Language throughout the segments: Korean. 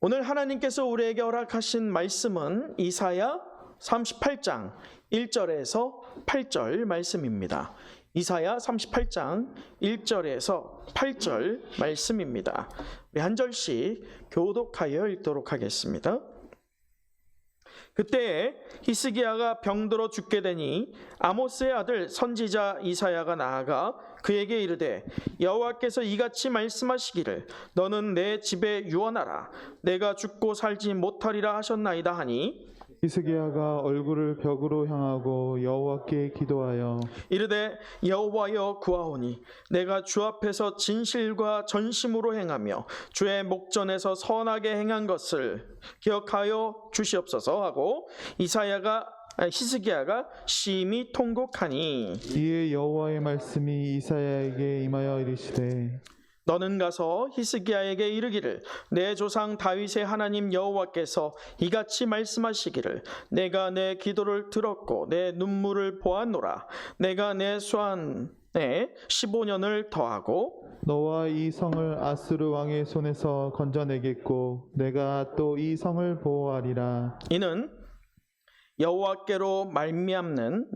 오늘 하나님께서 우리에게 허락하신 말씀은 이사야 38장 1절에서 8절 말씀입니다. 이사야 38장 1절에서 8절 말씀입니다. 우리 한 절씩 교독하여 읽도록 하겠습니다. 그때에 히스기야가 병들어 죽게 되니 아모스의 아들 선지자 이사야가 나아가 그에게 이르되 여호와께서 이같이 말씀하시기를 너는 내 집에 유언하라 내가 죽고 살지 못하리라 하셨나이다 하니 히스기야가 얼굴을 벽으로 향하고 여호와께 기도하여 이르되 여호와여 구하오니 내가 주 앞에서 진실과 전심으로 행하며 주의 목전에서 선하게 행한 것을 기억하여 주시옵소서 하고 히스기야가 심히 통곡하니 이에 여호와의 말씀이 이사야에게 임하여 이르시되 너는 가서 히스기야에게 이르기를 내 조상 다윗의 하나님 여호와께서 이같이 말씀하시기를 내가 내 기도를 들었고 내 눈물을 보았노라 내가 내 수완에 15년을 더하고 너와 이 성을 아스루 왕의 손에서 건져내겠고 내가 또 이 성을 보호하리라. 이는 여호와께로 말미암는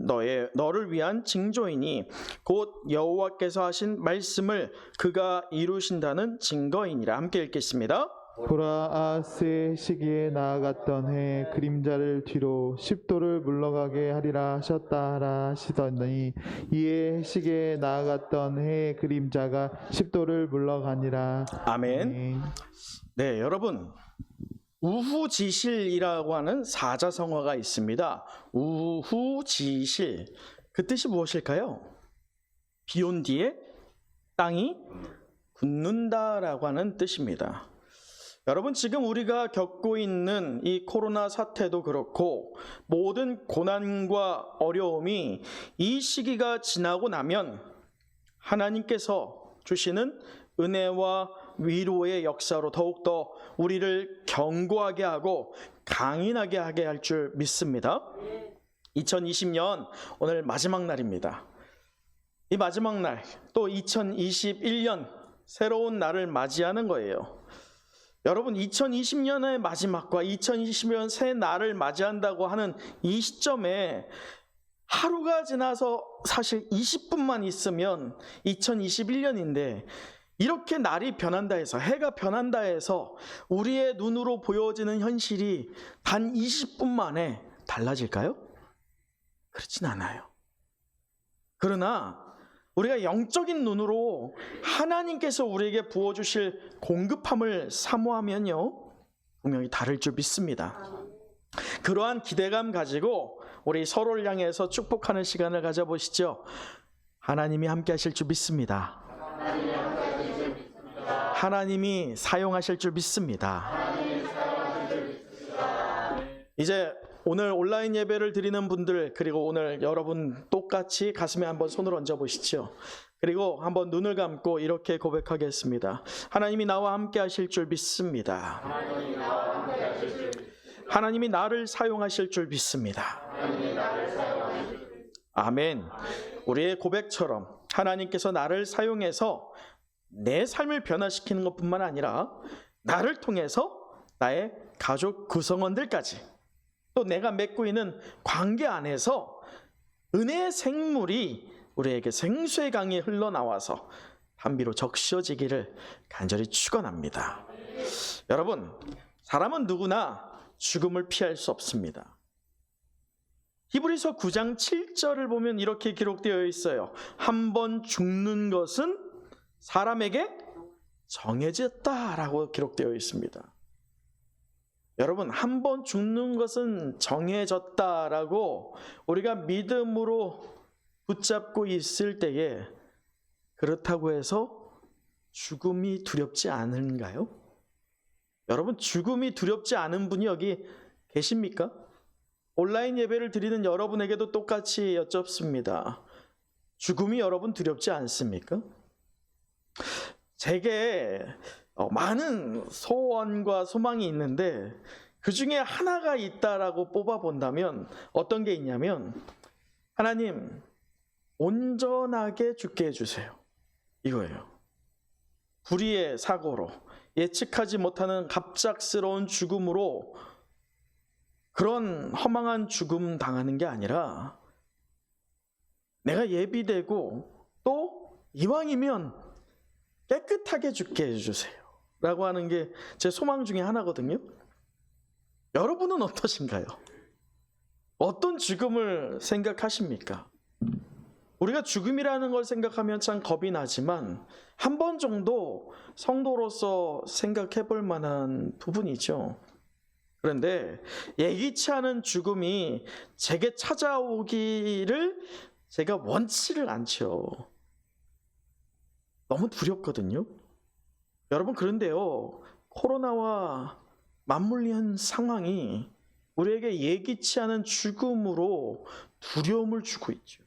너를 위한 징조이니 곧 여호와께서 하신 말씀을 그가 이루신다는 증거이니라. 함께 읽겠습니다. 보라 아하스의 시기에 나아갔던 해 그림자를 뒤로 10도를 물러가게 하리라 하셨다 하라 하시더니 이에 시기에 나아갔던 해 그림자가 10도를 물러가니라. 아멘. 네, 여러분 우후지실이라고 하는 사자성어가 있습니다. 우후지실, 그 뜻이 무엇일까요? 비 온 뒤에 땅이 굳는다라고 하는 뜻입니다. 여러분 지금 우리가 겪고 있는 이 코로나 사태도 그렇고 모든 고난과 어려움이 이 시기가 지나고 나면 하나님께서 주시는 은혜와 위로의 역사로 더욱더 우리를 견고하게 하고 강인하게 하게 할 줄 믿습니다. 2020년 오늘 마지막 날입니다. 이 마지막 날, 또 2021년 새로운 날을 맞이하는 거예요. 여러분 2020년의 마지막과 2020년 새 날을 맞이한다고 하는 이 시점에 하루가 지나서 사실 20분만 있으면 2021년인데 이렇게 날이 변한다 해서, 해가 변한다 해서 우리의 눈으로 보여지는 현실이 단 20분 만에 달라질까요? 그렇진 않아요. 그러나 우리가 영적인 눈으로 하나님께서 우리에게 부어주실 공급함을 사모하면요 분명히 다를 줄 믿습니다. 그러한 기대감 가지고 우리 서로를 향해서 축복하는 시간을 가져보시죠. 하나님이 함께 하실 줄 믿습니다. 하나님이 사용하실 줄 믿습니다. 이제 오늘 온라인 예배를 드리는 분들, 그리고 오늘 여러분 똑같이 가슴에 한번 손을 얹어 보시죠. 그리고 한번 눈을 감고 이렇게 고백하겠습니다. 하나님이 나와 함께 하실 줄 믿습니다. 하나님이 나를 사용하실 줄 믿습니다. 아멘. 우리의 고백처럼 하나님께서 나를 사용해서 내 삶을 변화시키는 것뿐만 아니라 나를 통해서 나의 가족 구성원들까지 또 내가 맺고 있는 관계 안에서 은혜의 생물이 우리에게 생수의 강이 흘러나와서 단비로 적셔지기를 간절히 축원합니다. 여러분, 사람은 누구나 죽음을 피할 수 없습니다. 히브리서 9장 7절을 보면 이렇게 기록되어 있어요. 한 번 죽는 것은 사람에게 정해졌다라고 기록되어 있습니다. 여러분, 한 번 죽는 것은 정해졌다라고 우리가 믿음으로 붙잡고 있을 때에 그렇다고 해서 죽음이 두렵지 않은가요? 여러분, 죽음이 두렵지 않은 분이 여기 계십니까? 온라인 예배를 드리는 여러분에게도 똑같이 여쭙습니다. 죽음이 여러분 두렵지 않습니까? 제게 많은 소원과 소망이 있는데 그 중에 하나가 있다라고 뽑아본다면 어떤 게 있냐면, 하나님 온전하게 죽게 해주세요, 이거예요. 불의의 사고로 예측하지 못하는 갑작스러운 죽음으로 그런 허망한 죽음 당하는 게 아니라 내가 예비되고 또 이왕이면 깨끗하게 죽게 해주세요 라고 하는 게 제 소망 중에 하나거든요. 여러분은 어떠신가요? 어떤 죽음을 생각하십니까? 우리가 죽음이라는 걸 생각하면 참 겁이 나지만 한 번 정도 성도로서 생각해 볼 만한 부분이죠. 그런데 예기치 않은 죽음이 제게 찾아오기를 제가 원치를 않죠. 너무 두렵거든요. 여러분, 그런데요, 코로나와 맞물린 상황이 우리에게 예기치 않은 죽음으로 두려움을 주고 있죠.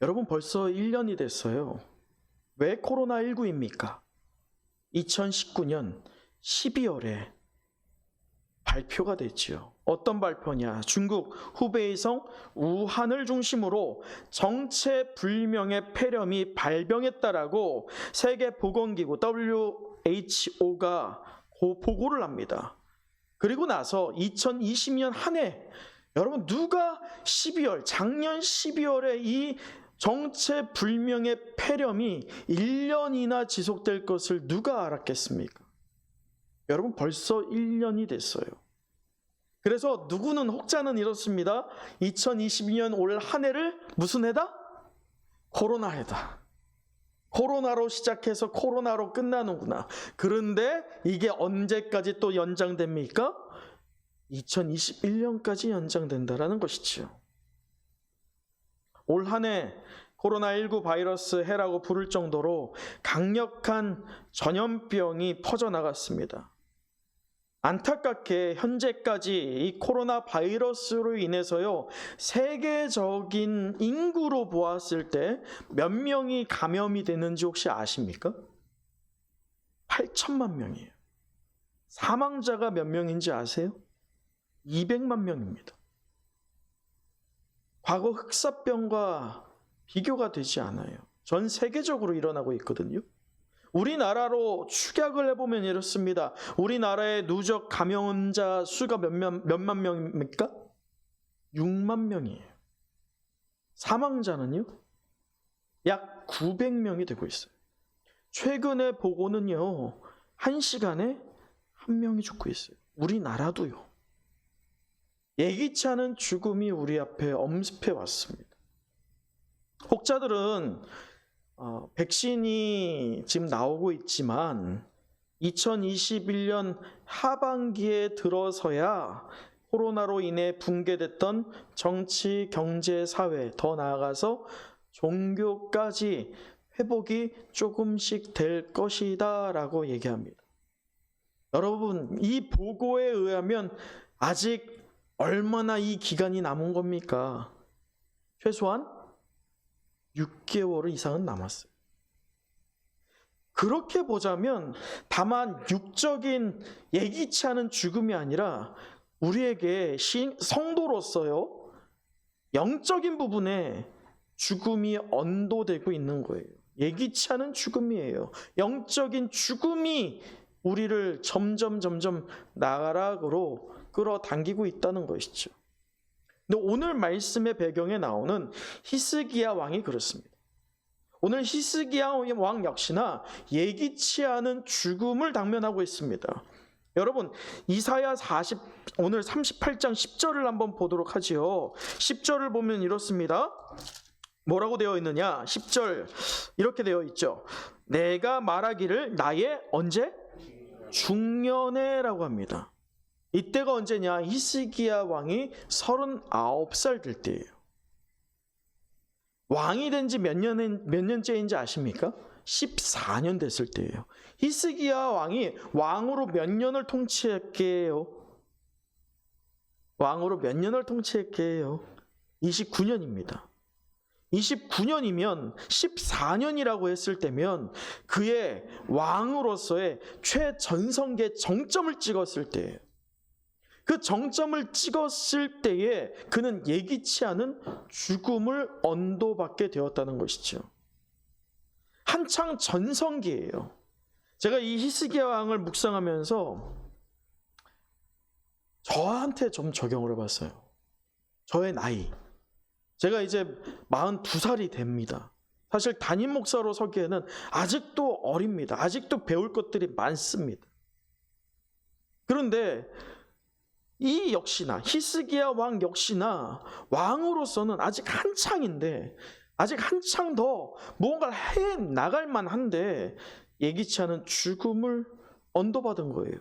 여러분, 벌써 1년이 됐어요. 왜 코로나19입니까? 2019년 12월에 발표가 됐지요. 어떤 발표냐? 중국 후베이성 우한을 중심으로 정체불명의 폐렴이 발병했다라고 세계보건기구 WHO가 보고를 합니다. 그리고 나서 2020년 한 해, 여러분, 누가 작년 12월에 이 정체불명의 폐렴이 1년이나 지속될 것을 누가 알았겠습니까? 여러분, 벌써 1년이 됐어요. 그래서 누구는 혹자는 이렇습니다. 2022년 올 한 해를 무슨 해다? 코로나 해다. 코로나로 시작해서 코로나로 끝나는구나. 그런데 이게 언제까지 또 연장됩니까? 2021년까지 연장된다라는 것이지요. 올 한 해 코로나19 바이러스 해라고 부를 정도로 강력한 전염병이 퍼져나갔습니다. 안타깝게 현재까지 이 코로나 바이러스로 인해서요, 세계적인 인구로 보았을 때 몇 명이 감염이 되는지 혹시 아십니까? 8천만 명이에요. 사망자가 몇 명인지 아세요? 200만 명입니다. 과거 흑사병과 비교가 되지 않아요. 전 세계적으로 일어나고 있거든요. 우리나라로 축약을 해보면 이렇습니다. 우리나라의 누적 감염자 수가 몇만 명입니까? 6만 명이에요. 사망자는요? 약 900명이 되고 있어요. 최근의 보고는요, 1시간에 1명이 죽고 있어요. 우리나라도요. 예기치 않은 죽음이 우리 앞에 엄습해 왔습니다. 혹자들은 백신이 지금 나오고 있지만 2021년 하반기에 들어서야 코로나로 인해 붕괴됐던 정치, 경제, 사회, 더 나아가서 종교까지 회복이 조금씩 될 것이다 라고 얘기합니다. 여러분, 이 보고에 의하면 아직 얼마나 이 기간이 남은 겁니까? 최소한 6개월 이상은 남았어요. 그렇게 보자면 다만 육적인 예기치 않은 죽음이 아니라 우리에게 성도로서요, 영적인 부분에 죽음이 언도되고 있는 거예요. 예기치 않은 죽음이에요. 영적인 죽음이 우리를 점점 나가락으로 끌어당기고 있다는 것이죠. 근데 오늘 말씀의 배경에 나오는 히스기야 왕이 그렇습니다. 오늘 히스기야 왕 역시나 예기치 않은 죽음을 당면하고 있습니다. 여러분, 이사야 오늘 38장 10절을 한번 보도록 하지요. 10절을 보면 이렇습니다. 뭐라고 되어 있느냐? 10절 이렇게 되어 있죠. 내가 말하기를 나의 언제? 중년에라고 합니다. 이때가 언제냐? 히스기야 왕이 39살 될 때예요. 왕이 된 지 몇 년째인지 아십니까? 14년 됐을 때예요. 히스기야 왕이 왕으로 몇 년을 통치했게요? 왕으로 몇 년을 통치했게요? 29년입니다. 29년이면 14년이라고 했을 때면 그의 왕으로서의 최전성기의 정점을 찍었을 때예요. 그 정점을 찍었을 때에 그는 예기치 않은 죽음을 언도받게 되었다는 것이죠. 한창 전성기예요. 제가 이 히스기야 왕을 묵상하면서 저한테 좀 적용을 해봤어요. 저의 나이. 제가 이제 42살이 됩니다. 사실 담임 목사로 서기에는 아직도 어립니다. 아직도 배울 것들이 많습니다. 그런데 이 역시나 히스기야 왕 역시나 왕으로서는 아직 한창인데, 아직 한창 더 무언가를 해 나갈 만한데 예기치 않은 죽음을 언도받은 거예요.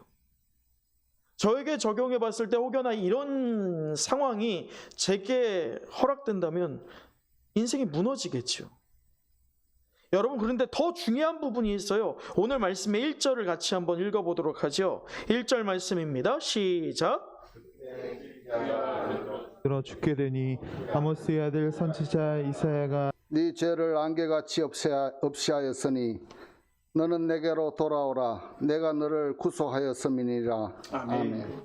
저에게 적용해 봤을 때 혹여나 이런 상황이 제게 허락된다면 인생이 무너지겠죠. 여러분, 그런데 더 중요한 부분이 있어요. 오늘 말씀의 1절을 같이 한번 읽어보도록 하죠. 1절 말씀입니다. 시작. 들어 죽게 되니 아모스의 아들 선지자 이사야가 네 죄를 안개같이 없이하였으니 너는 내게로 돌아오라. 내가 너를 구속하였음이니라. 아멘.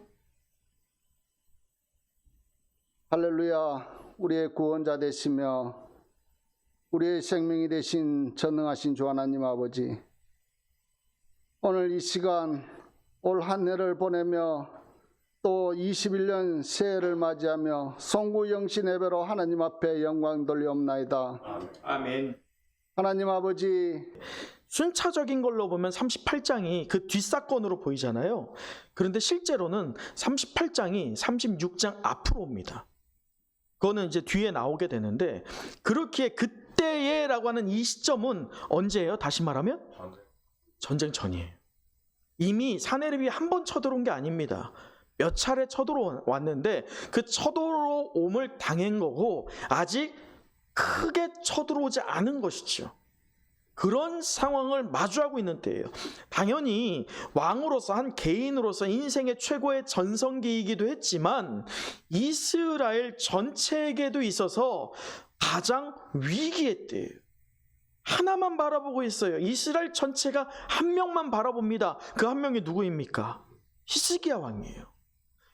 할렐루야. 우리의 구원자 되시며 우리의 생명이 되신 전능하신 주 하나님 아버지, 오늘 이 시간 올 한 해를 보내며 또 21년 새해를 맞이하며 송구 영신 예배로 하나님 앞에 영광 돌리옵나이다. 아멘. 하나님 아버지, 순차적인 걸로 보면 38장이 그 뒷사건으로 보이잖아요. 그런데 실제로는 38장이 36장 앞으로 옵니다. 그거는 이제 뒤에 나오게 되는데, 그렇기에 그때에라고 하는 이 시점은 언제예요? 다시 말하면 전쟁 전이에요. 이미 사내립이 한 번 쳐들어온 게 아닙니다. 몇 차례 쳐들어왔는데 그 쳐들어옴을 당한 거고 아직 크게 쳐들어오지 않은 것이죠. 그런 상황을 마주하고 있는 때예요. 당연히 왕으로서, 한 개인으로서 인생의 최고의 전성기이기도 했지만 이스라엘 전체에게도 있어서 가장 위기의 때예요. 하나만 바라보고 있어요. 이스라엘 전체가 한 명만 바라봅니다. 그 한 명이 누구입니까? 히스기야 왕이에요.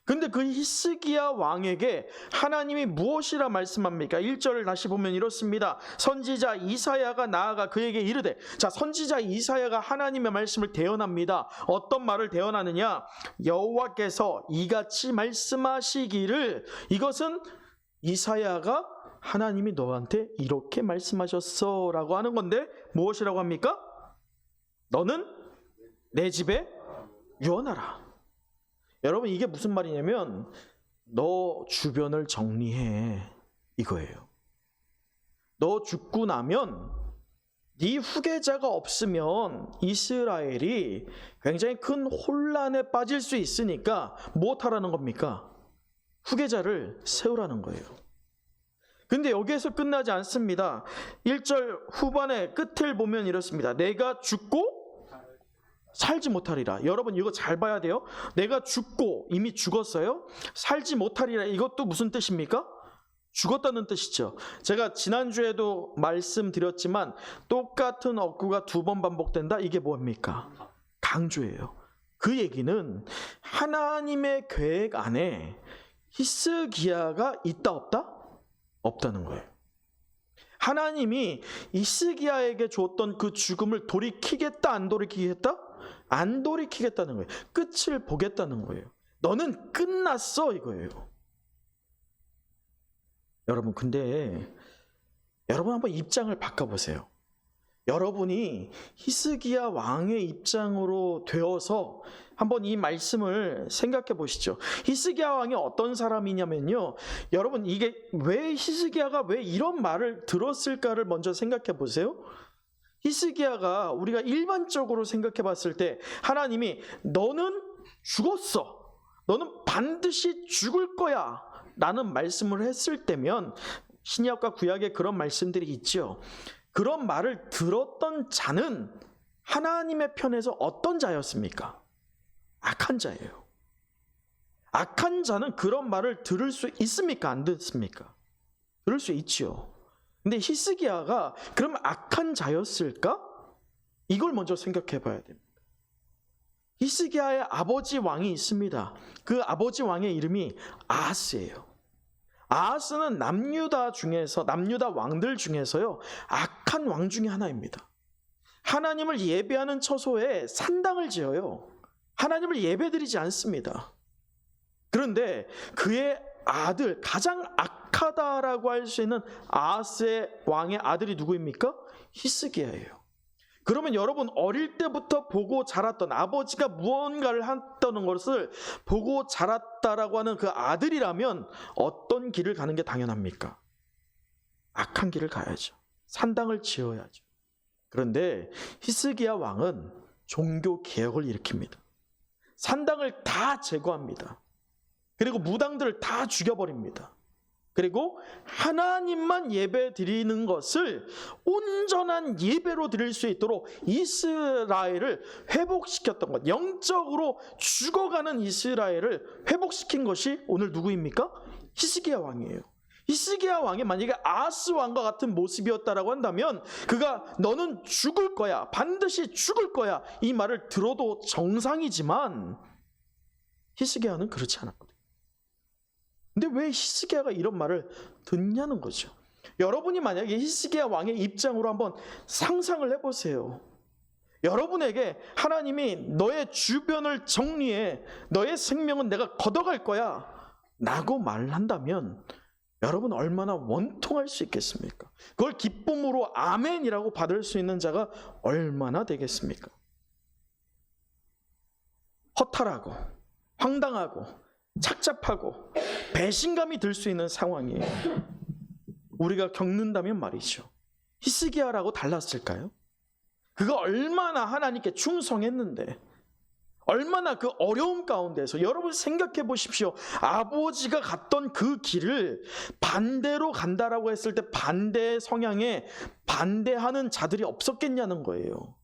근데 그 히스기야 왕에게 하나님이 무엇이라 말씀합니까? 1절을 다시 보면 이렇습니다. 선지자 이사야가 나아가 그에게 이르되, 자, 선지자 이사야가 하나님의 말씀을 대언합니다. 어떤 말을 대언하느냐? 여호와께서 이같이 말씀하시기를, 이것은 이사야가 하나님이 너한테 이렇게 말씀하셨어 라고 하는 건데 무엇이라고 합니까? 너는 내 집에 유언하라. 여러분, 이게 무슨 말이냐면 너 주변을 정리해, 이거예요. 너 죽고 나면 네 후계자가 없으면 이스라엘이 굉장히 큰 혼란에 빠질 수 있으니까 무엇하라는 겁니까? 후계자를 세우라는 거예요. 근데 여기에서 끝나지 않습니다. 1절 후반의 끝을 보면 이렇습니다. 내가 죽고 살지 못하리라. 여러분, 이거 잘 봐야 돼요. 내가 죽고, 이미 죽었어요. 살지 못하리라. 이것도 무슨 뜻입니까? 죽었다는 뜻이죠. 제가 지난주에도 말씀드렸지만 똑같은 어구가 두 번 반복된다. 이게 뭡니까? 강조예요. 그 얘기는 하나님의 계획 안에 히스기야가 있다 없다? 없다는 거예요. 하나님이 히스기야에게 줬던 그 죽음을 돌이키겠다 안 돌이키겠다? 안 돌이키겠다는 거예요. 끝을 보겠다는 거예요. 너는 끝났어, 이거예요. 여러분, 근데 여러분 한번 입장을 바꿔보세요. 여러분이 히스기야 왕의 입장으로 되어서 한번 이 말씀을 생각해 보시죠. 히스기야 왕이 어떤 사람이냐면요, 여러분, 이게 왜 히스기야가 왜 이런 말을 들었을까를 먼저 생각해 보세요. 히스기야가 우리가 일반적으로 생각해 봤을 때 하나님이 너는 죽었어, 너는 반드시 죽을 거야 라는 말씀을 했을 때면, 신약과 구약에 그런 말씀들이 있죠. 그런 말을 들었던 자는 하나님의 편에서 어떤 자였습니까? 악한 자예요. 악한 자는 그런 말을 들을 수 있습니까? 안 듣습니까? 들을 수 있죠. 근데 히스기야가 그럼 악한 자였을까? 이걸 먼저 생각해 봐야 됩니다. 히스기야의 아버지 왕이 있습니다. 그 아버지 왕의 이름이 아하스예요. 아하스는 남유다 왕들 중에서요, 악한 왕 중에 하나입니다. 하나님을 예배하는 처소에 산당을 지어요. 하나님을 예배드리지 않습니다. 그런데 그의 아들, 가장 악하다라고 할 수 있는 아하스의 왕의 아들이 누구입니까? 히스기야예요. 그러면 여러분, 어릴 때부터 보고 자랐던, 아버지가 무언가를 했다는 것을 보고 자랐다라고 하는 그 아들이라면 어떤 길을 가는 게 당연합니까? 악한 길을 가야죠. 산당을 지어야죠. 그런데 히스기야 왕은 종교 개혁을 일으킵니다. 산당을 다 제거합니다. 그리고 무당들을 다 죽여버립니다. 그리고 하나님만 예배 드리는 것을 온전한 예배로 드릴 수 있도록 이스라엘을 회복시켰던 것, 영적으로 죽어가는 이스라엘을 회복시킨 것이 오늘 누구입니까? 히스기야 왕이에요. 히스기야 왕이 만약에 아하스 왕과 같은 모습이었다라고 한다면 그가 너는 죽을 거야, 반드시 죽을 거야, 이 말을 들어도 정상이지만 히스기야는 그렇지 않았거든요. 근데 왜 히스기야가 이런 말을 듣냐는 거죠. 여러분이 만약에 히스기야 왕의 입장으로 한번 상상을 해보세요. 여러분에게 하나님이 너의 주변을 정리해, 너의 생명은 내가 걷어갈 거야 라고 말한다면 여러분 얼마나 원통할 수 있겠습니까? 그걸 기쁨으로 아멘이라고 받을 수 있는 자가 얼마나 되겠습니까? 허탈하고 황당하고 착잡하고 배신감이 들 수 있는 상황이에요. 우리가 겪는다면 말이죠. 히스기야라고 달랐을까요? 그가 얼마나 하나님께 충성했는데, 얼마나 그 어려움 가운데서, 여러분 생각해 보십시오. 아버지가 갔던 그 길을 반대로 간다라고 했을 때 반대의 성향에 반대하는 자들이 없었겠냐는 거예요.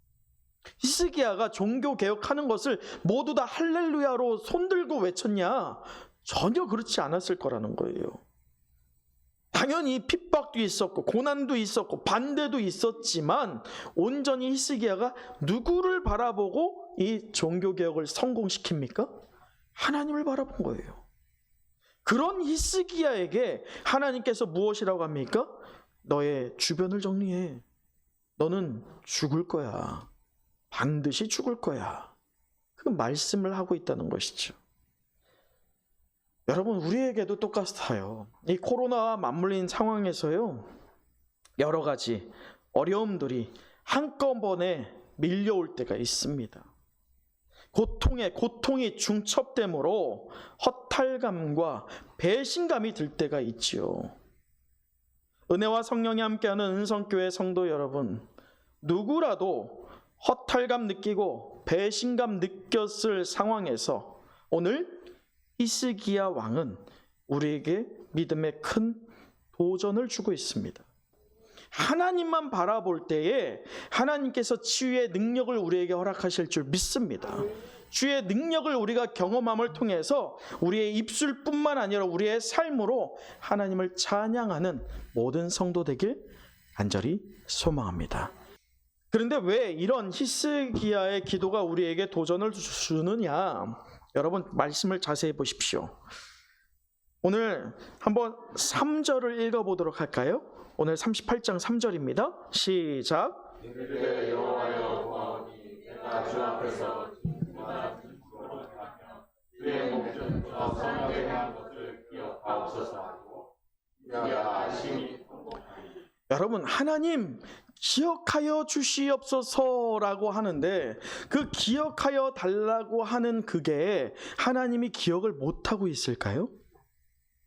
히스기야가 종교 개혁하는 것을 모두 다 할렐루야로 손들고 외쳤냐? 전혀 그렇지 않았을 거라는 거예요. 당연히 핍박도 있었고 고난도 있었고 반대도 있었지만 온전히 히스기야가 누구를 바라보고 이 종교 개혁을 성공시킵니까? 하나님을 바라본 거예요. 그런 히스기야에게 하나님께서 무엇이라고 합니까? 너의 주변을 정리해. 너는 죽을 거야. 반드시 죽을 거야. 그 말씀을 하고 있다는 것이죠. 여러분, 우리에게도 똑같아요. 이 코로나와 맞물린 상황에서요, 여러 가지 어려움들이 한꺼번에 밀려올 때가 있습니다. 고통이 중첩됨으로 허탈감과 배신감이 들 때가 있지요. 은혜와 성령이 함께하는 은성교회 성도 여러분, 누구라도 허탈감 느끼고 배신감 느꼈을 상황에서 오늘 히스기야 왕은 우리에게 믿음의 큰 도전을 주고 있습니다. 하나님만 바라볼 때에 하나님께서 치유의 능력을 우리에게 허락하실 줄 믿습니다. 주의 능력을 우리가 경험함을 통해서 우리의 입술뿐만 아니라 우리의 삶으로 하나님을 찬양하는 모든 성도 되길 간절히 소망합니다. 그런데 왜 이런 히스기야의 기도가 우리에게 도전을 주느냐? 여러분 말씀을 자세히 보십시오. 오늘 한번 3절을 읽어보도록 할까요? 오늘 38장 3절입니다. 시작. 이르되 여호와여 구하오니 내가 주 앞에서 진리와 진실로 행하며 주의 목전 저 성령에 대한 것을 기억하옵소서 하고 이야 아심이 통곡하니. 여러분, 하나님 기억하여 주시옵소서라고 하는데 그 기억하여 달라고 하는 그게 하나님이 기억을 못하고 있을까요?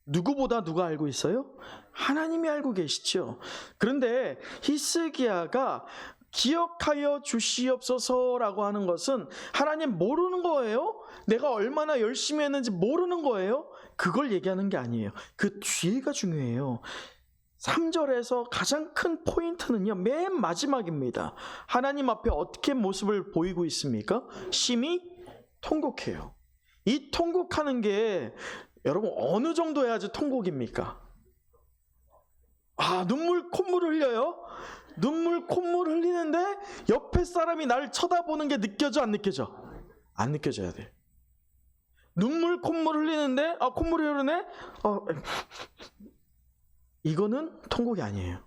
누구보다 누가 알고 있어요? 하나님이 알고 계시죠. 그런데 히스기야가 기억하여 주시옵소서라고 하는 것은 하나님 모르는 거예요? 내가 얼마나 열심히 했는지 모르는 거예요? 그걸 얘기하는 게 아니에요. 그 뒤가 중요해요. 3절에서 가장 큰 포인트는요, 맨 마지막입니다. 하나님 앞에 어떻게 모습을 보이고 있습니까? 심히 통곡해요. 이 통곡하는 게 여러분 어느 정도 해야지 통곡입니까? 눈물 콧물 흘려요? 눈물 콧물 흘리는데 옆에 사람이 나를 쳐다보는 게 느껴져, 안 느껴져? 안 느껴져야 돼. 눈물 콧물 흘리는데 콧물이 흐르네? 이거는 통곡이 아니에요.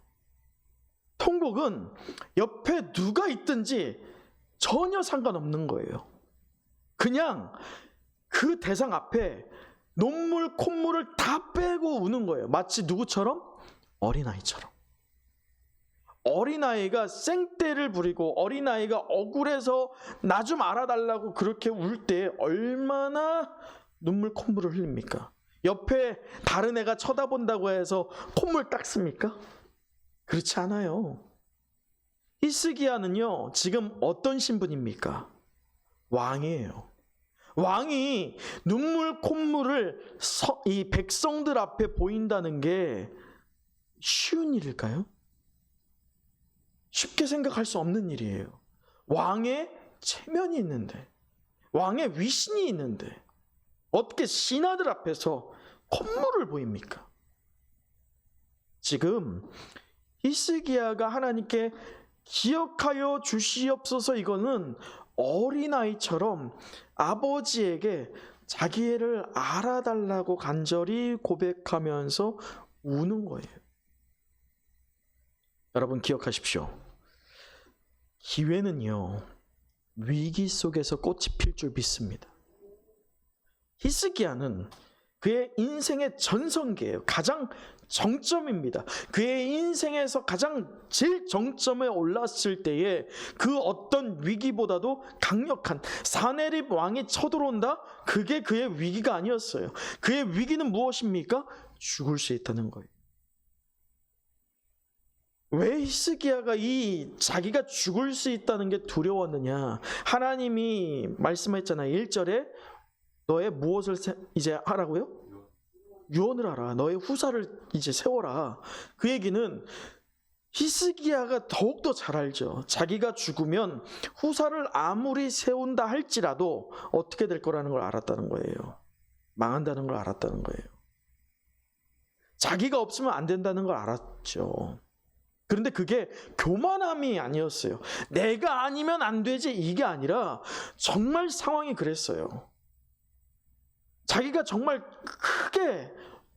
통곡은 옆에 누가 있든지 전혀 상관없는 거예요. 그냥 그 대상 앞에 눈물, 콧물을 다 빼고 우는 거예요. 마치 누구처럼? 어린아이처럼. 어린아이가 생떼를 부리고 어린아이가 억울해서 나 좀 알아달라고 그렇게 울 때 얼마나 눈물, 콧물을 흘립니까? 옆에 다른 애가 쳐다본다고 해서 콧물 닦습니까? 그렇지 않아요. 히스기야는요, 지금 어떤 신분입니까? 왕이에요. 왕이 눈물, 콧물을 이 백성들 앞에 보인다는 게 쉬운 일일까요? 쉽게 생각할 수 없는 일이에요. 왕의 체면이 있는데, 왕의 위신이 있는데 어떻게 신하들 앞에서 콧물을 보입니까? 지금 히스기야가 하나님께 기억하여 주시옵소서, 이거는 어린아이처럼 아버지에게 자기 애를 알아달라고 간절히 고백하면서 우는 거예요. 여러분 기억하십시오. 기회는요, 위기 속에서 꽃이 필 줄 믿습니다. 히스기야는 그의 인생의 전성기예요. 가장 정점입니다. 그의 인생에서 가장 제일 정점에 올랐을 때에 그 어떤 위기보다도 강력한 사네립 왕이 쳐들어온다? 그게 그의 위기가 아니었어요. 그의 위기는 무엇입니까? 죽을 수 있다는 거예요. 왜 히스기야가 자기가 죽을 수 있다는 게 두려웠느냐? 하나님이 말씀했잖아요. 1절에 너의 무엇을 이제 하라고요? 유언을 하라. 너의 후사를 이제 세워라. 그 얘기는 히스기야가 더욱더 잘 알죠. 자기가 죽으면 후사를 아무리 세운다 할지라도 어떻게 될 거라는 걸 알았다는 거예요. 망한다는 걸 알았다는 거예요. 자기가 없으면 안 된다는 걸 알았죠. 그런데 그게 교만함이 아니었어요. 내가 아니면 안 되지 이게 아니라 정말 상황이 그랬어요. 자기가 정말 크게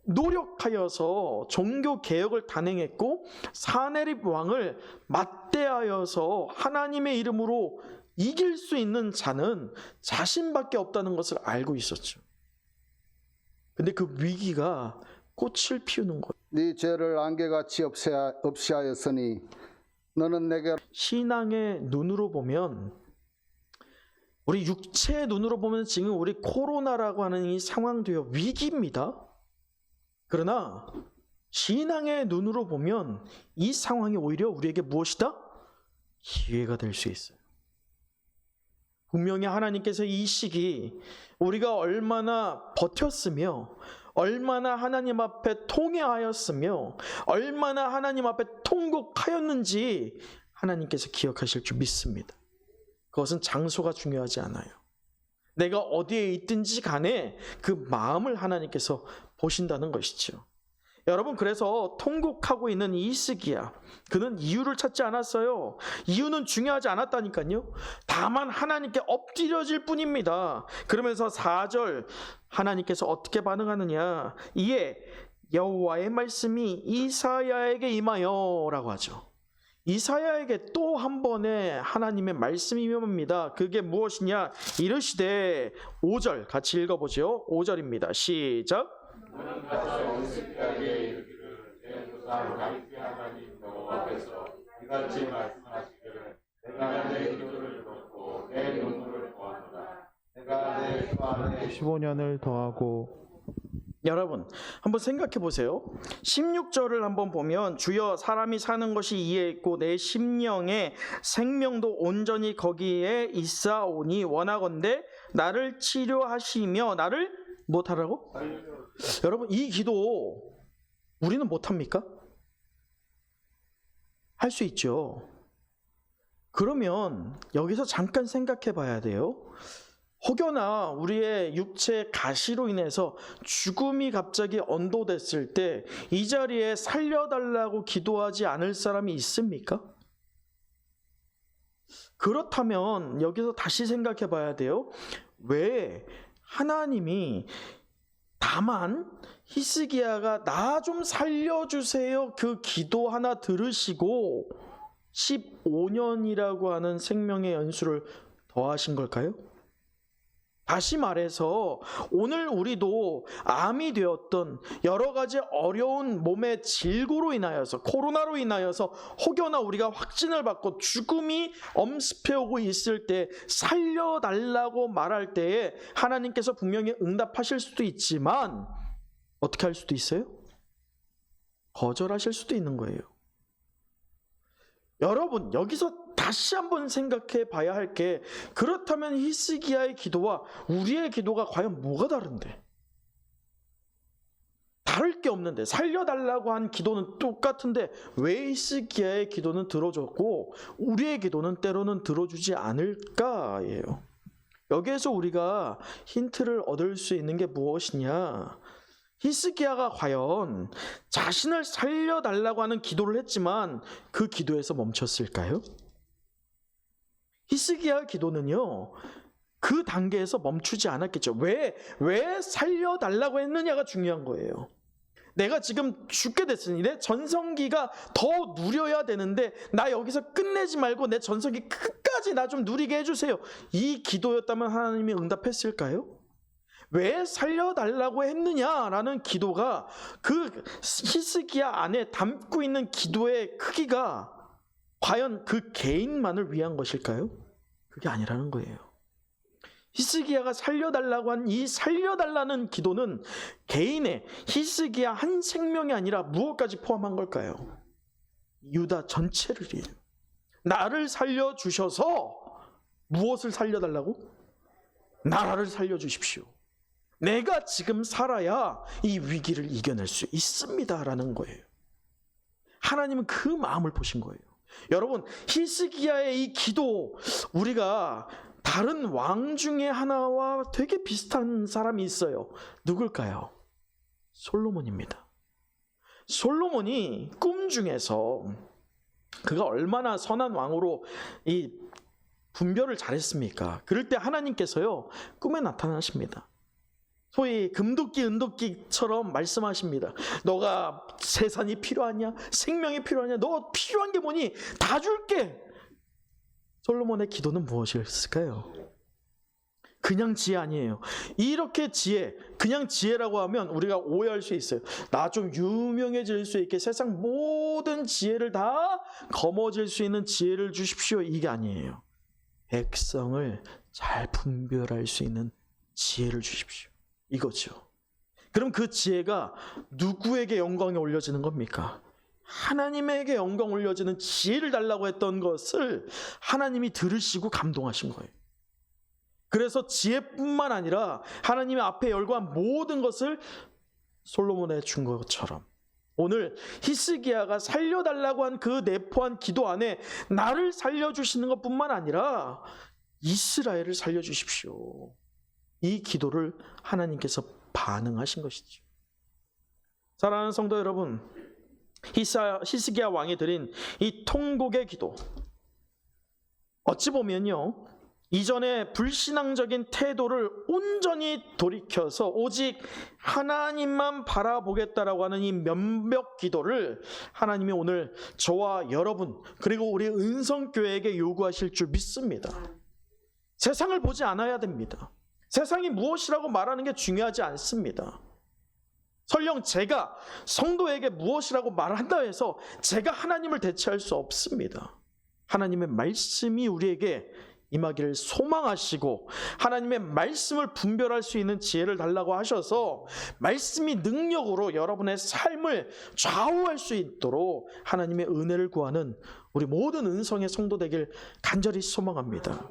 노력하여서 종교 개혁을 단행했고 사네립 왕을 맞대하여서 하나님의 이름으로 이길 수 있는 자는 자신밖에 없다는 것을 알고 있었죠. 근데 그 위기가 꽃을 피우는 거예요. 네 죄를 안개같이 없애하였으니 너는 내게 신앙의 눈으로 보면, 우리 육체의 눈으로 보면 지금 우리 코로나라고 하는 이 상황도요, 위기입니다. 그러나 신앙의 눈으로 보면 이 상황이 오히려 우리에게 무엇이다? 기회가 될 수 있어요. 분명히 하나님께서 이 시기 우리가 얼마나 버텼으며 얼마나 하나님 앞에 통회하였으며 얼마나 하나님 앞에 통곡하였는지 하나님께서 기억하실 줄 믿습니다. 그것은 장소가 중요하지 않아요. 내가 어디에 있든지 간에 그 마음을 하나님께서 보신다는 것이죠. 여러분, 그래서 통곡하고 있는 이 히스기야, 그는 이유를 찾지 않았어요. 이유는 중요하지 않았다니까요. 다만 하나님께 엎드려질 뿐입니다. 그러면서 4절 하나님께서 어떻게 반응하느냐? 이에 여호와의 말씀이 이사야에게 임하여 라고 하죠. 이사야에게 또 한 번의 하나님의 말씀이 임합니다. 그게 무엇이냐? 이르시되 5절 같이 읽어보죠. 5절입니다. 시작. 너는 가서 히스기야에게 이르기를 내 조상 다윗의 하나님 여호와께서 이같이 말씀하시기를 내가 내 기도를 들었고 내 눈물을 보았노라. 내가 내 주 안에 15년을 더하고. 여러분 한번 생각해 보세요. 16절을 한번 보면 주여 사람이 사는 것이 이에 있고 내 심령의 생명도 온전히 거기에 있사오니 원하건대 나를 치료하시며 나를 못하라고? 여러분 이 기도 우리는 못합니까? 할 수 있죠. 그러면 여기서 잠깐 생각해 봐야 돼요. 혹여나 우리의 육체 가시로 인해서 죽음이 갑자기 언도됐을 때 이 자리에 살려달라고 기도하지 않을 사람이 있습니까? 그렇다면 여기서 다시 생각해 봐야 돼요. 왜 하나님이 다만 히스기야가 나 좀 살려주세요 그 기도 하나 들으시고 15년이라고 하는 생명의 연수를 더하신 걸까요? 다시 말해서 오늘 우리도 암이 되었던 여러 가지 어려운 몸의 질고로 인하여서 코로나로 인하여서 혹여나 우리가 확진을 받고 죽음이 엄습해 오고 있을 때 살려달라고 말할 때에 하나님께서 분명히 응답하실 수도 있지만 어떻게 할 수도 있어요? 거절하실 수도 있는 거예요. 여러분 여기서 다시 한번 생각해 봐야 할 게 그렇다면 히스기야의 기도와 우리의 기도가 과연 뭐가 다른데? 다를 게 없는데 살려달라고 한 기도는 똑같은데 왜 히스기야의 기도는 들어줬고 우리의 기도는 때로는 들어주지 않을까예요. 여기에서 우리가 힌트를 얻을 수 있는 게 무엇이냐? 히스기야가 과연 자신을 살려달라고 하는 기도를 했지만 그 기도에서 멈췄을까요? 히스기야의 기도는요, 그 단계에서 멈추지 않았겠죠. 왜 살려달라고 했느냐가 중요한 거예요. 내가 지금 죽게 됐으니 내 전성기가 더 누려야 되는데 나 여기서 끝내지 말고 내 전성기 끝까지 나 좀 누리게 해주세요. 이 기도였다면 하나님이 응답했을까요? 왜 살려달라고 했느냐라는 기도가 그 히스기야 안에 담고 있는 기도의 크기가 과연 그 개인만을 위한 것일까요? 그게 아니라는 거예요. 히스기야가 살려달라고 한 이 살려달라는 기도는 개인의 히스기야 한 생명이 아니라 무엇까지 포함한 걸까요? 유다 전체를요. 나를 살려주셔서 무엇을 살려달라고? 나라를 살려주십시오. 내가 지금 살아야 이 위기를 이겨낼 수 있습니다라는 거예요. 하나님은 그 마음을 보신 거예요. 여러분 히스기야의 이 기도 우리가 다른 왕 중에 하나와 되게 비슷한 사람이 있어요. 누굴까요? 솔로몬입니다. 솔로몬이 꿈 중에서 그가 얼마나 선한 왕으로 이 분별을 잘했습니까? 그럴 때 하나님께서요 꿈에 나타나십니다. 소위 금도끼 은도끼처럼 말씀하십니다. 너가 재산이 필요하냐? 생명이 필요하냐? 너 필요한 게 뭐니? 다 줄게. 솔로몬의 기도는 무엇이었을까요? 그냥 지혜 아니에요. 이렇게 지혜, 그냥 지혜라고 하면 우리가 오해할 수 있어요. 나 좀 유명해질 수 있게 세상 모든 지혜를 다 거머쥘 수 있는 지혜를 주십시오. 이게 아니에요. 백성을 잘 분별할 수 있는 지혜를 주십시오. 이거죠. 그럼 그 지혜가 누구에게 영광이 올려지는 겁니까? 하나님에게 영광 올려지는 지혜를 달라고 했던 것을 하나님이 들으시고 감동하신 거예요. 그래서 지혜뿐만 아니라 하나님의 앞에 열거한 모든 것을 솔로몬에 준 것처럼 오늘 히스기야가 살려달라고 한 그 내포한 기도 안에 나를 살려주시는 것뿐만 아니라 이스라엘을 살려주십시오. 이 기도를 하나님께서 반응하신 것이죠. 사랑하는 성도 여러분, 히스기야 왕이 드린 이 통곡의 기도, 어찌 보면요 이전의 불신앙적인 태도를 온전히 돌이켜서 오직 하나님만 바라보겠다라고 하는 이 면벽 기도를 하나님이 오늘 저와 여러분 그리고 우리 은성교회에게 요구하실 줄 믿습니다. 세상을 보지 않아야 됩니다. 세상이 무엇이라고 말하는 게 중요하지 않습니다. 설령 제가 성도에게 무엇이라고 말한다 해서 제가 하나님을 대체할 수 없습니다. 하나님의 말씀이 우리에게 임하기를 소망하시고 하나님의 말씀을 분별할 수 있는 지혜를 달라고 하셔서 말씀이 능력으로 여러분의 삶을 좌우할 수 있도록 하나님의 은혜를 구하는 우리 모든 은성의 성도 되길 간절히 소망합니다.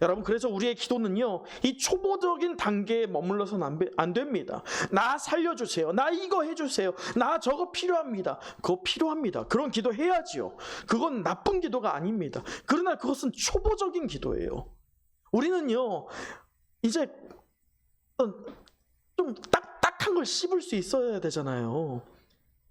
여러분 그래서 우리의 기도는요 이 초보적인 단계에 머물러서는 안 됩니다. 나 살려주세요. 나 이거 해주세요. 나 저거 필요합니다. 그거 필요합니다. 그런 기도 해야지요. 그건 나쁜 기도가 아닙니다. 그러나 그것은 초보적인 기도예요. 우리는요 이제 좀 딱딱한 걸 씹을 수 있어야 되잖아요.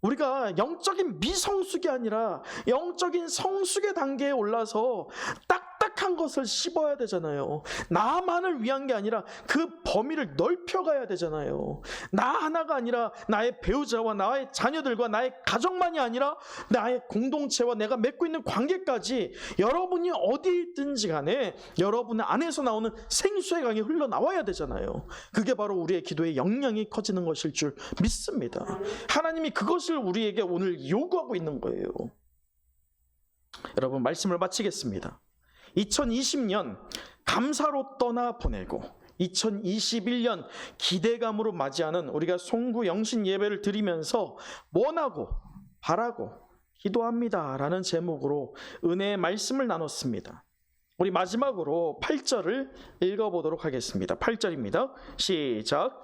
우리가 영적인 미성숙이 아니라 영적인 성숙의 단계에 올라서 딱딱한 약한 것을 씹어야 되잖아요. 나만을 위한 게 아니라 그 범위를 넓혀가야 되잖아요. 나 하나가 아니라 나의 배우자와 나의 자녀들과 나의 가정만이 아니라 나의 공동체와 내가 맺고 있는 관계까지 여러분이 어디 있든지 간에 여러분 안에서 나오는 생수의 강이 흘러나와야 되잖아요. 그게 바로 우리의 기도의 역량이 커지는 것일 줄 믿습니다. 하나님이 그것을 우리에게 오늘 요구하고 있는 거예요. 여러분, 말씀을 마치겠습니다. 2020년 감사로 떠나보내고 2021년 기대감으로 맞이하는 우리가 송구 영신 예배를 드리면서 원하고 바라고 기도합니다 라는 제목으로 은혜의 말씀을 나눴습니다. 우리 마지막으로 8절을 읽어보도록 하겠습니다. 8절입니다. 시작.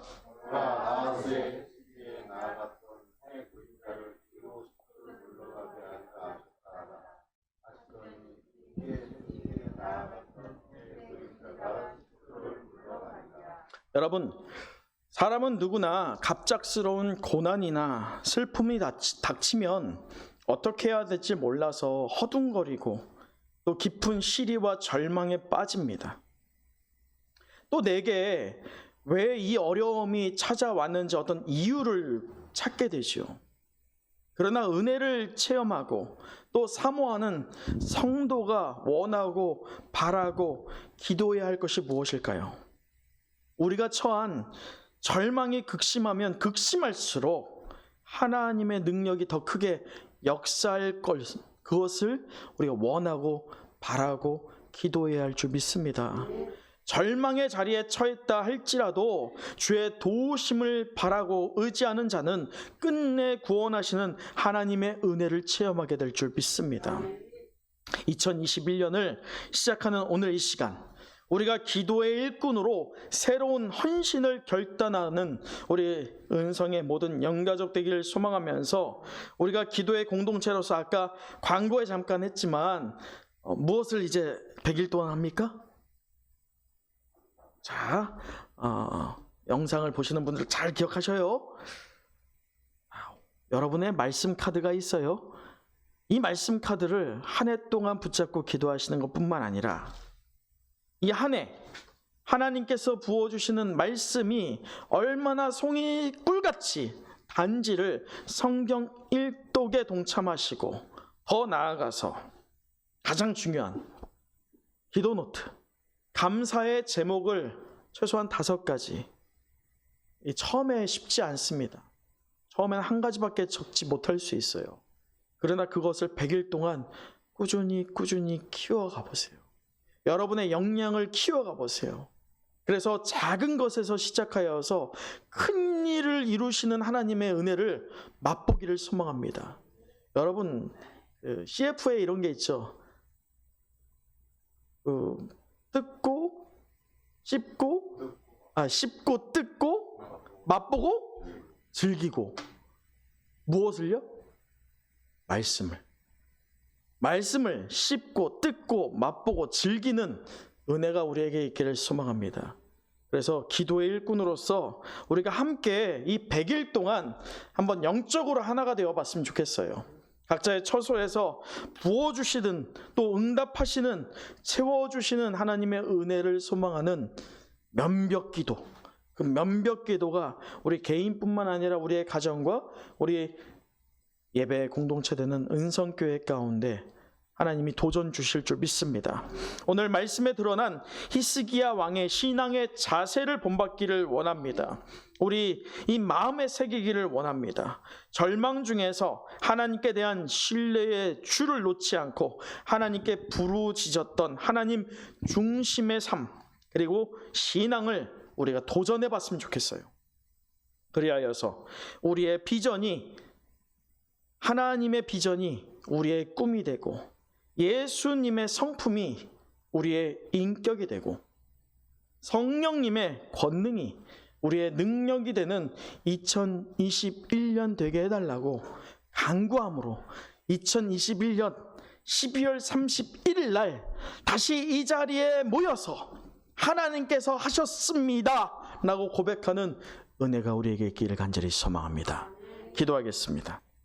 여러분, 사람은 누구나 갑작스러운 고난이나 슬픔이 닥치면 어떻게 해야 될지 몰라서 허둥거리고 또 깊은 시리와 절망에 빠집니다. 또 내게 왜 이 어려움이 찾아왔는지 어떤 이유를 찾게 되죠. 그러나 은혜를 체험하고 또 사모하는 성도가 원하고 바라고 기도해야 할 것이 무엇일까요? 우리가 처한 절망이 극심하면 극심할수록 하나님의 능력이 더 크게 역사할 것, 그것을 우리가 원하고 바라고 기도해야 할 줄 믿습니다. 절망의 자리에 처했다 할지라도 주의 도우심을 바라고 의지하는 자는 끝내 구원하시는 하나님의 은혜를 체험하게 될 줄 믿습니다. 2021년을 시작하는 오늘 이 시간, 우리가 기도의 일꾼으로 새로운 헌신을 결단하는 우리 은성의 모든 영가족 되기를 소망하면서 우리가 기도의 공동체로서 아까 광고에 잠깐 했지만 무엇을 이제 100일 동안 합니까? 자, 영상을 보시는 분들 잘 기억하셔요. 여러분의 말씀 카드가 있어요. 이 말씀 카드를 한 해 동안 붙잡고 기도하시는 것뿐만 아니라 이 한 해 하나님께서 부어주시는 말씀이 얼마나 송이 꿀같이 단지를 성경 일독에 동참하시고 더 나아가서 가장 중요한 기도 노트, 감사의 제목을 최소한 5가지. 처음에 쉽지 않습니다. 처음에는 한 가지밖에 적지 못할 수 있어요. 그러나 그것을 100일 동안 꾸준히 키워가 보세요. 여러분의 역량을 키워가 보세요. 그래서 작은 것에서 시작하여서 큰 일을 이루시는 하나님의 은혜를 맛보기를 소망합니다. 여러분, CF에 이런 게 있죠. 뜯고 씹고 뜯고 맛보고 즐기고. 무엇을요? 말씀을 씹고 뜯고 맛보고 즐기는 은혜가 우리에게 있기를 소망합니다. 그래서 기도의 일꾼으로서 우리가 함께 이 100일 동안 한번 영적으로 하나가 되어봤으면 좋겠어요. 각자의 처소에서 부어주시든 또 응답하시는, 채워주시는 하나님의 은혜를 소망하는 면벽기도, 그 면벽기도가 우리 개인뿐만 아니라 우리의 가정과 우리 예배 공동체 되는 은성교회 가운데 하나님이 도전 주실 줄 믿습니다. 오늘 말씀에 드러난 히스기야 왕의 신앙의 자세를 본받기를 원합니다. 우리 이 마음에 새기기를 원합니다. 절망 중에서 하나님께 대한 신뢰의 줄을 놓지 않고 하나님께 부르짖었던 하나님 중심의 삶, 그리고 신앙을 우리가 도전해 봤으면 좋겠어요. 그리하여서 우리의 비전이, 하나님의 비전이 우리의 꿈이 되고 예수님의 성품이 우리의 인격이 되고 성령님의 권능이 우리의 능력이 되는 2021년 되게 해달라고 간구함으로 2021년 12월 31일 날 다시 이 자리에 모여서 하나님께서 하셨습니다 라고 고백하는 은혜가 우리에게 있기를 간절히 소망합니다. 기도하겠습니다.